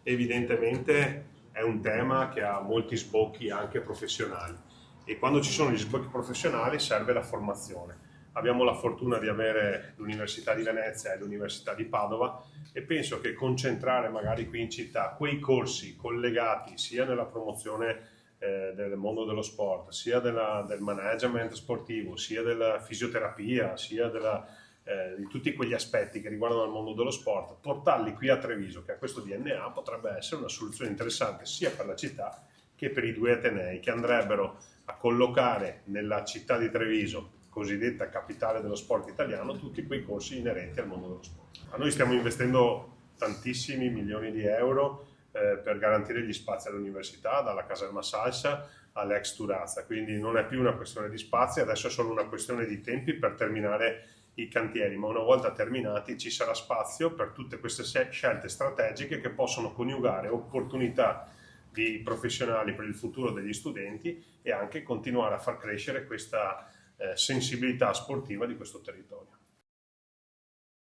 evidentemente è un tema che ha molti sbocchi anche professionali e quando ci sono gli sbocchi professionali serve la formazione. Abbiamo la fortuna di avere l'Università di Venezia e l'Università di Padova e penso che concentrare magari qui in città quei corsi collegati sia nella promozione del mondo dello sport, sia del management sportivo, sia della fisioterapia, sia di tutti quegli aspetti che riguardano il mondo dello sport, portarli qui a Treviso, che ha questo DNA, potrebbe essere una soluzione interessante sia per la città che per i due atenei che andrebbero a collocare nella città di Treviso, cosiddetta capitale dello sport italiano, tutti quei corsi inerenti al mondo dello sport. A noi stiamo investendo tantissimi milioni di euro per garantire gli spazi all'università, dalla caserma Salsa all'ex Turazza, quindi non è più una questione di spazi, adesso è solo una questione di tempi per terminare i cantieri, ma una volta terminati ci sarà spazio per tutte queste scelte strategiche che possono coniugare opportunità di professionali per il futuro degli studenti e anche continuare a far crescere questa sensibilità sportiva di questo territorio.